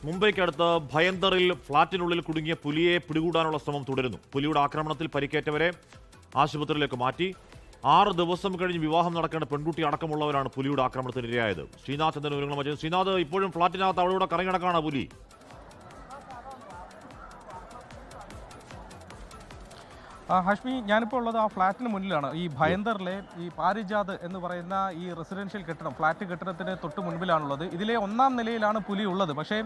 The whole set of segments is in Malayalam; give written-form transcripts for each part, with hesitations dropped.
മുംബൈക്കടുത്ത് ഭയന്തറിൽ ഫ്ളാറ്റിനുള്ളിൽ കുടുങ്ങിയ പുലിയെ പിടികൂടാനുള്ള ശ്രമം തുടരുന്നു. പുലിയുടെ ആക്രമണത്തിൽ പരിക്കേറ്റവരെ ആശുപത്രിയിലേക്ക് മാറ്റി. 6 ദിവസം കഴിഞ്ഞ് വിവാഹം നടക്കേണ്ട പെൺകുട്ടി അടക്കമുള്ളവരാണ് പുലിയുടെ ആക്രമണത്തിന് ഇരയായത്. ശ്രീനാഥ് ചന്ദ്രൻ വിവരങ്ങൾ മറ്റും. ശ്രീനാഥ്, ഇപ്പോഴും ഫ്ളാറ്റിനകത്ത് അവിടെ കറങ്ങി നടക്കാണ് പുലി. ഹഷ്മി, ഞാനിപ്പോൾ ഉള്ളത് ആ ഫ്ലാറ്റിന് മുന്നിലാണ്. ഈ ഭയന്തറിലെ ഈ പാരിജാത് എന്ന് പറയുന്ന ഈ റെസിഡൻഷ്യൽ കെട്ടിടം, ഫ്ലാറ്റ് കെട്ടിടത്തിന് തൊട്ട് മുൻപിലാണുള്ളത്. ഇതിലെ 1-ാം നിലയിലാണ് പുലി ഉള്ളത്. പക്ഷേ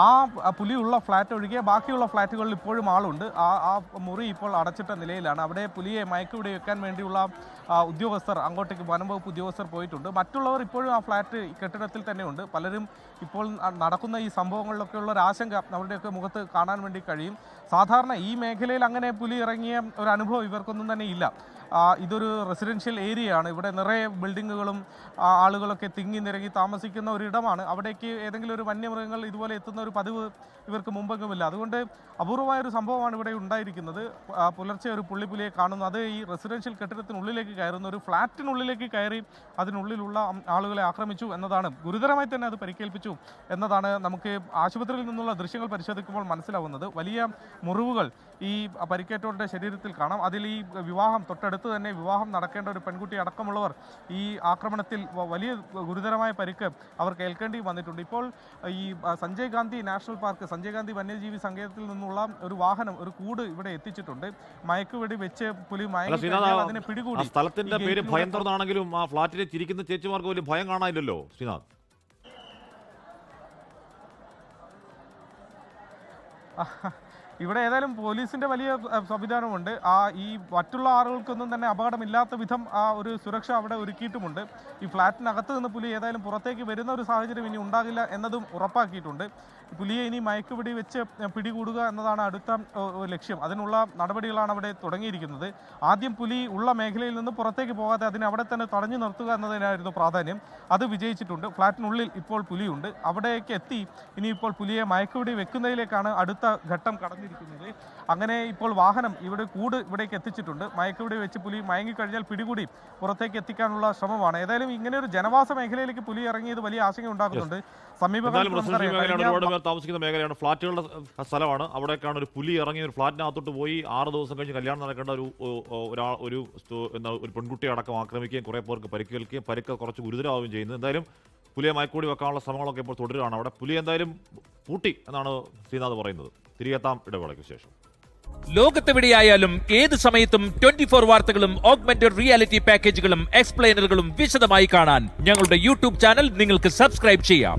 ആ പുലിയുള്ള ഫ്ലാറ്റ് ഒഴികെ ബാക്കിയുള്ള ഫ്ലാറ്റുകളിൽ ഇപ്പോഴും ആളുണ്ട്. ആ മുറി ഇപ്പോൾ അടച്ചിട്ട നിലയിലാണ്. അവിടെ പുലിയെ മയക്കുപിടി വെക്കാൻ വേണ്ടിയുള്ള ഉദ്യോഗസ്ഥർ, അങ്ങോട്ടേക്ക് വനംവകുപ്പ് ഉദ്യോഗസ്ഥർ പോയിട്ടുണ്ട്. മറ്റുള്ളവർ ഇപ്പോഴും ആ ഫ്ലാറ്റ് കെട്ടിടത്തിൽ തന്നെയുണ്ട്. പലരും ഇപ്പോൾ നടക്കുന്ന ഈ സംഭവങ്ങളിലൊക്കെയുള്ള ഒരു ആശങ്ക അവരുടെയൊക്കെ മുഖത്ത് കാണാൻ വേണ്ടി കഴിയും. സാധാരണ ഈ മേഖലയിൽ അങ്ങനെ പുലി ഇറങ്ങിയ ഒരു അനുഭവം ഇവർക്കൊന്നും തന്നെ ഇല്ല. ഇതൊരു റെസിഡൻഷ്യൽ ഏരിയയാണ്. ഇവിടെ നിറയെ ബിൽഡിങ്ങുകളും ആളുകളൊക്കെ തിങ്ങി നിരങ്ങി താമസിക്കുന്ന ഒരിടമാണ്. അവിടേക്ക് ഏതെങ്കിലും ഒരു വന്യമൃഗങ്ങൾ ഇതുപോലെ എത്തുന്ന ഒരു പതിവ് ഇവർക്ക് മുമ്പെങ്ങുമില്ല. അതുകൊണ്ട് അപൂർവമായൊരു സംഭവമാണ് ഇവിടെ ഉണ്ടായിരിക്കുന്നത്. പുലർച്ചെ ഒരു പുള്ളിപ്പുലിയെ കാണുന്നു. അത് ഈ റെസിഡൻഷ്യൽ കെട്ടിടത്തിനുള്ളിലേക്ക് കയറുന്ന ഒരു ഫ്ലാറ്റിനുള്ളിലേക്ക് കയറി അതിനുള്ളിലുള്ള ആളുകളെ ആക്രമിച്ചു എന്നതാണ്. ഗുരുതരമായി തന്നെ അത് പരിക്കേൽപ്പിച്ചു എന്നതാണ് നമുക്ക് ആശുപത്രിയിൽ നിന്നുള്ള ദൃശ്യങ്ങൾ പരിശോധിക്കുമ്പോൾ മനസ്സിലാവുന്നത്. വലിയ മുറിവുകൾ ഈ പരിക്കേറ്റവരുടെ ശരീരത്തിൽ കാണാം. അതിൽ ഈ വിവാഹം തൊട്ടടുത്ത് തന്നെ വിവാഹം നടക്കേണ്ട ഒരു പെൺകുട്ടി അടക്കമുള്ളവർ ഈ ആക്രമണത്തിൽ വലിയ ഗുരുതരമായ പരിക്ക് അവർക്ക് ഏൽക്കേണ്ടി വന്നിട്ടുണ്ട്. ഇപ്പോൾ ഈ സഞ്ജയ് ഗാന്ധി നാഷണൽ പാർക്ക്, സഞ്ജയ് ഗാന്ധി വന്യജീവി സങ്കേതത്തിൽ നിന്നുള്ള ഒരു വാഹനം, ഒരു കൂട് ഇവിടെ എത്തിച്ചിട്ടുണ്ട്. മയക്കുവെടി വെച്ച് പുലി അതിനെ പിടികൂടി. സ്ഥലത്തിന്റെ പേര് ഭയന്തറാണെങ്കിലും ആ ഫ്ളാറ്റിലെ ചിരിക്കുന്ന ചേച്ചിമാർക്ക് വലിയ ഭയം കാണാനില്ലല്ലോ ശ്രീനാഥ്. ഇവിടെ ഏതായാലും പോലീസിന്റെ വലിയ സംവിധാനമുണ്ട്. ഈ മറ്റുള്ള ആളുകൾക്കൊന്നും തന്നെ അപകടമില്ലാത്ത വിധം ഒരു സുരക്ഷ അവിടെ ഒരുക്കിയിട്ടുമുണ്ട്. ഈ ഫ്ലാറ്റിനകത്ത് നിന്ന് പുലി ഏതായാലും പുറത്തേക്ക് വരുന്ന ഒരു സാഹചര്യം ഇനി ഉണ്ടാകില്ല എന്നതും ഉറപ്പാക്കിയിട്ടുണ്ട്. പുലിയെ ഇനി മയക്കുപിടി വെച്ച് പിടികൂടുക എന്നതാണ് അടുത്ത ലക്ഷ്യം. അതിനുള്ള നടപടികളാണ് അവിടെ തുടങ്ങിയിരിക്കുന്നത്. ആദ്യം പുലി ഉള്ള മേഖലയിൽ നിന്ന് പുറത്തേക്ക് പോകാതെ അതിനെ അവിടെ തന്നെ തടഞ്ഞു നിർത്തുക എന്നതിനായിരുന്നു പ്രാധാന്യം. അത് വിജയിച്ചിട്ടുണ്ട്. ഫ്ലാറ്റിനുള്ളിൽ ഇപ്പോൾ പുലിയുണ്ട്. അവിടേക്ക് എത്തി ഇനിയിപ്പോൾ പുലിയെ മയക്കുപിടി വെക്കുന്നതിലേക്കാണ് അടുത്ത ഘട്ടം കടന്നിരിക്കുന്നത്. അങ്ങനെ ഇപ്പോൾ വാഹനം ഇവിടേക്ക് എത്തിച്ചിട്ടുണ്ട്. മയക്കുപിടി വെച്ച് പുലി മയങ്ങിക്കഴിഞ്ഞാൽ പിടികൂടി പുറത്തേക്ക് എത്തിക്കാനുള്ള ശ്രമമാണ്. ഏതായാലും ഇങ്ങനെ ഒരു ജനവാസ മേഖലയിലേക്ക് പുലി ഇറങ്ങിയത് വലിയ ആശങ്ക ഉണ്ടാക്കുന്നുണ്ട്. സമീപകാലത്ത് താമസിക്കുന്ന മേഖലയാണ്, ഫ്ളാറ്റുകളുടെ സ്ഥലമാണ്. അവിടേക്കാണ് ഒരു പുലി ഇറങ്ങി ഒരു ഫ്ളാറ്റിനകത്തോട്ട് പോയി 6 ദിവസം കഴിഞ്ഞ് കല്യാണം നടക്കേണ്ട ഒരു പെൺകുട്ടിയെ അടക്കം ആക്രമിക്കുകയും കുറേ പേർക്ക് പരിക്കേൽക്കുകയും പരിക്ക് കുറച്ച് ഗുരുതരമാവുകയും ചെയ്യുന്നത്. എന്തായാലും പുലിയെ മയക്കൂടി വെക്കാനുള്ള ശ്രമങ്ങളൊക്കെ ഇപ്പോൾ തുടരുകയാണ്. അവിടെ പുലി എന്തായാലും പൂട്ടി എന്നാണ് ശ്രീനാഥ് പറയുന്നത്. തിരികെത്താം ഇടവേളയ്ക്ക് ശേഷം. ലോകത്തെവിടെയായാലും ഏത് സമയത്തും 24 വാർത്തകളും ഓഗ്മെന്റഡ് റിയാലിറ്റി പാക്കേജുകളും എക്സ്പ്ലെയിനറുകളും വിശദമായി കാണാൻ ഞങ്ങളുടെ യൂട്യൂബ് ചാനൽ നിങ്ങൾക്ക് സബ്സ്ക്രൈബ് ചെയ്യാം.